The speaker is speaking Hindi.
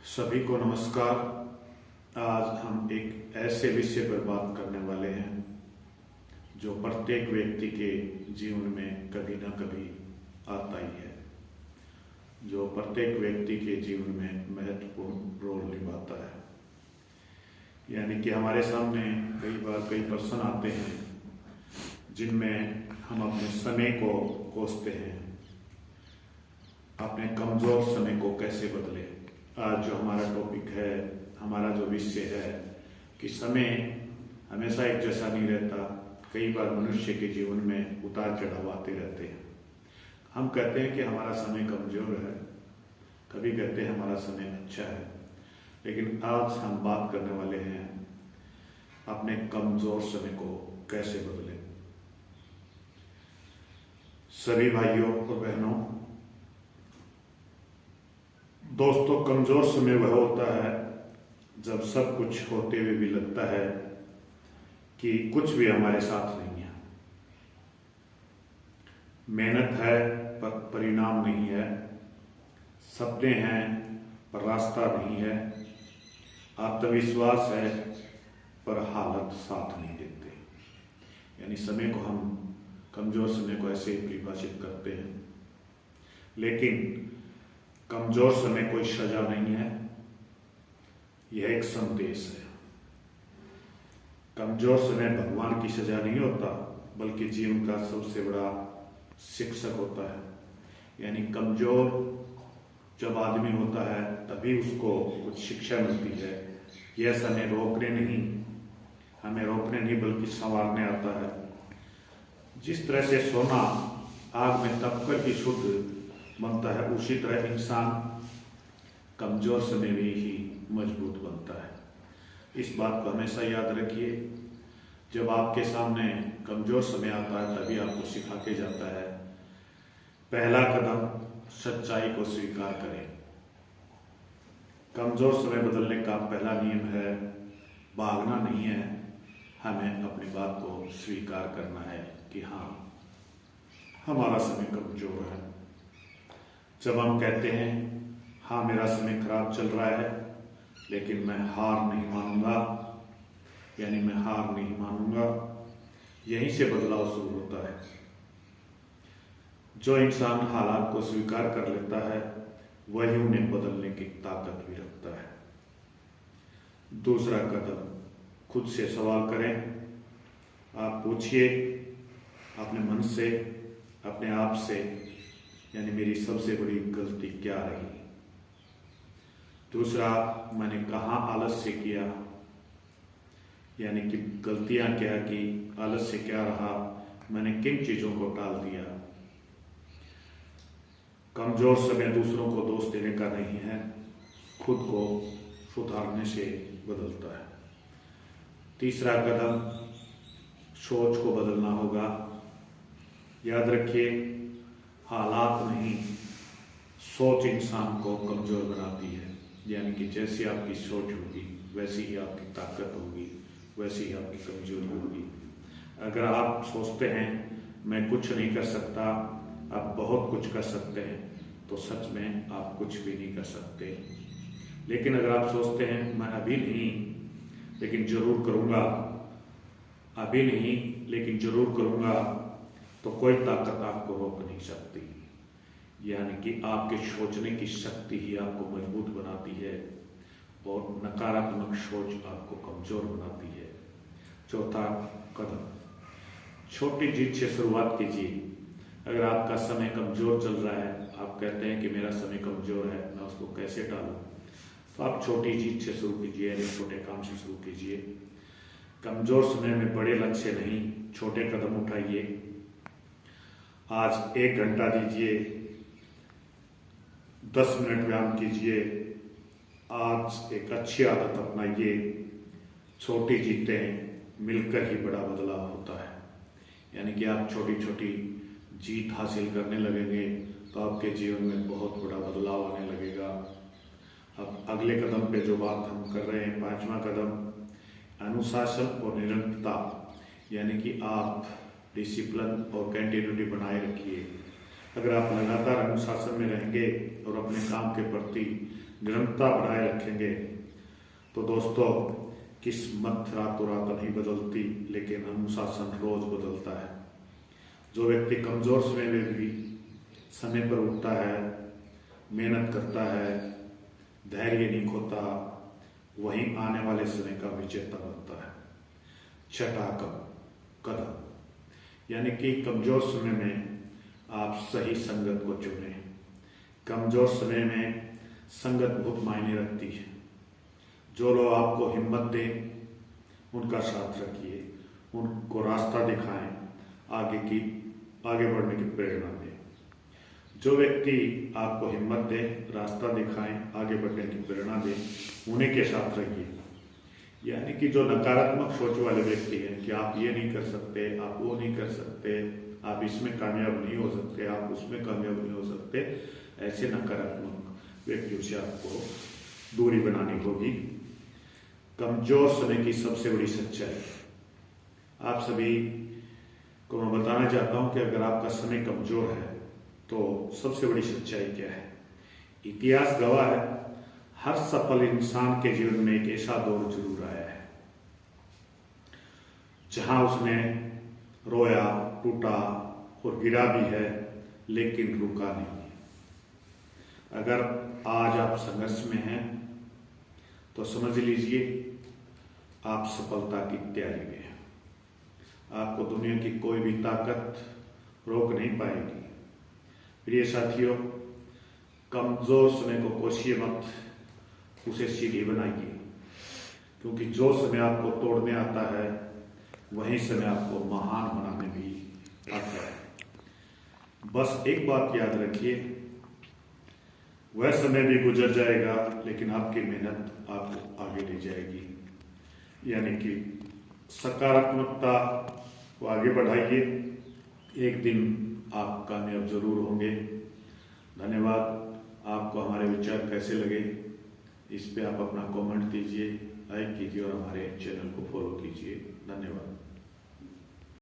सभी को नमस्कार। आज हम एक ऐसे विषय पर बात करने वाले हैं जो प्रत्येक व्यक्ति के जीवन में कभी ना कभी आता ही है, जो प्रत्येक व्यक्ति के जीवन में महत्वपूर्ण रोल निभाता है। यानी कि हमारे सामने कई बार कई प्रश्न आते हैं जिनमें हम अपने समय को कोसते हैं, अपने कमजोर समय को कैसे बदले। आज जो हमारा टॉपिक है, हमारा जो विषय है कि समय हमेशा एक जैसा नहीं रहता। कई बार मनुष्य के जीवन में उतार चढ़ाव आते रहते हैं। हम कहते हैं कि हमारा समय कमजोर है, कभी कहते हैं हमारा समय अच्छा है, लेकिन आज हम बात करने वाले हैं अपने कमजोर समय को कैसे बदलें। सभी भाइयों और बहनों, दोस्तों, कमजोर समय वह होता है जब सब कुछ होते हुए भी लगता है कि कुछ भी हमारे साथ नहीं है। मेहनत है पर परिणाम नहीं है, सपने हैं पर रास्ता नहीं है, आत्मविश्वास है पर हालत साथ नहीं देते। यानी समय को हम कमजोर समय को ऐसे परिभाषित करते हैं। लेकिन कमजोर समय कोई सजा नहीं है, यह एक संदेश है। कमजोर समय भगवान की सजा नहीं होता, बल्कि जीवन का सबसे बड़ा शिक्षक होता है। यानी कमजोर जब आदमी होता है तभी उसको कुछ शिक्षा मिलती है। यह समय हमें रोकने नहीं बल्कि संवारने आता है। जिस तरह से सोना आग में तपकर ही शुद्ध बनता है, उसी तरह इंसान कमजोर समय में ही मजबूत बनता है। इस बात को हमेशा याद रखिए। जब आपके सामने कमजोर समय आता है तभी आपको सिखा के जाता है, पहला कदम सच्चाई को स्वीकार करें। कमजोर समय बदलने का पहला नियम है भागना नहीं है, हमें अपनी बात को स्वीकार करना है कि हाँ, हमारा समय कमजोर है। जब हम कहते हैं हाँ, मेरा समय खराब चल रहा है, लेकिन मैं हार नहीं मानूंगा, यानी मैं हार नहीं मानूंगा, यहीं से बदलाव शुरू होता है। जो इंसान हालात को स्वीकार कर लेता है वही उन्हें बदलने की ताकत भी रखता है। दूसरा कदम, खुद से सवाल करें। आप पूछिए अपने मन से, अपने आप से, यानी मेरी सबसे बड़ी गलती क्या रही। दूसरा, मैंने कहाँ आलस्य किया, यानी कि गलतियां क्या की, आलस्य क्या रहा, मैंने किन चीजों को टाल दिया। कमजोर समय दूसरों को दोष देने का नहीं है, खुद को सुधारने से बदलता है। तीसरा कदम, सोच को बदलना होगा। याद रखिए, हालात नहीं, सोच इंसान को कमजोर बनाती है। यानी कि जैसी आपकी सोच होगी वैसी ही आपकी ताकत होगी, वैसी ही आपकी कमजोरी होगी। अगर आप सोचते हैं मैं कुछ नहीं कर सकता, आप बहुत कुछ कर सकते हैं, तो सच में आप कुछ भी नहीं कर सकते। लेकिन अगर आप सोचते हैं मैं अभी नहीं लेकिन जरूर करूँगा, अभी नहीं लेकिन जरूर करूँगा, तो कोई ताकत आपको रोक नहीं सकती। यानी कि आपके सोचने की शक्ति ही आपको मजबूत बनाती है और नकारात्मक सोच आपको कमजोर बनाती है। चौथा कदम, छोटी जीत से शुरुआत कीजिए। अगर आपका समय कमजोर चल रहा है, आप कहते हैं कि मेरा समय कमजोर है, मैं उसको कैसे टालूं, तो आप छोटी जीत से शुरू कीजिए, यानी छोटे काम से शुरू कीजिए। कमजोर समय में बड़े लक्ष्य नहीं, छोटे कदम उठाइए। आज 1 घंटा दीजिए, 10 मिनट व्यायाम कीजिए। आज एक अच्छी आदत अपनाइए। छोटी जीतें मिलकर ही बड़ा बदलाव होता है। यानी कि आप छोटी छोटी जीत हासिल करने लगेंगे तो आपके जीवन में बहुत बड़ा बदलाव आने लगेगा। अब अगले कदम पे जो बात हम कर रहे हैं, 5वां कदम, अनुशासन और निरंतरता। यानी कि आप डिसिप्लिन और कंटिन्यूटी बनाए रखिए। अगर आप लगातार अनुशासन में रहेंगे और अपने काम के प्रति निरंतरता बनाए रखेंगे तो दोस्तों किस्मत रातों रात नहीं बदलती, लेकिन अनुशासन रोज बदलता है। जो व्यक्ति कमजोर समय में भी समय पर उठता है, मेहनत करता है, धैर्य नहीं खोता, वही आने वाले समय का विजेता बनता है। छठा कदम यानी कि कमजोर समय में आप सही संगत को चुनें। कमजोर समय में संगत बहुत मायने रखती है। जो लोग आपको हिम्मत दें उनका साथ रखिए, उनको रास्ता दिखाएं, आगे बढ़ने की प्रेरणा दें। जो व्यक्ति आपको हिम्मत दे, रास्ता दिखाएं, आगे बढ़ने की प्रेरणा दें, उन्हीं के साथ रहिए। यानी कि जो नकारात्मक सोच वाले व्यक्ति हैं कि आप ये नहीं कर सकते, आप वो नहीं कर सकते, आप इसमें कामयाब नहीं हो सकते, आप उसमें कामयाब नहीं हो सकते, ऐसे नकारात्मक व्यक्तियों से आपको दूरी बनानी होगी। कमजोर समय की सबसे बड़ी सच्चाई आप सभी को मैं बताना चाहता हूं कि अगर आपका समय कमजोर है तो सबसे बड़ी सच्चाई क्या है। इतिहास गवाह है, हर सफल इंसान के जीवन में एक ऐसा दौर जरूर आया है जहां उसने रोया, टूटा और गिरा भी है, लेकिन रुका नहीं। अगर आज आप संघर्ष में हैं तो समझ लीजिए आप सफलता की तैयारी में हैं। आपको दुनिया की कोई भी ताकत रोक नहीं पाएगी। प्रिय साथियों, कमजोर समय को कोशिए मत, उसे सीढ़ी बनाइए, क्योंकि जो समय आपको तोड़ने आता है वही समय आपको महान बनाने भी आता है। बस एक बात याद रखिए, वह समय भी गुजर जाएगा, लेकिन आपकी मेहनत आपको आगे ले जाएगी। यानी कि सकारात्मकता को आगे बढ़ाइए, एक दिन आप कामयाब जरूर होंगे। धन्यवाद। आपको हमारे विचार कैसे लगे इस पे आप अपना कमेंट दीजिए, लाइक कीजिए और हमारे चैनल को फॉलो कीजिए। धन्यवाद।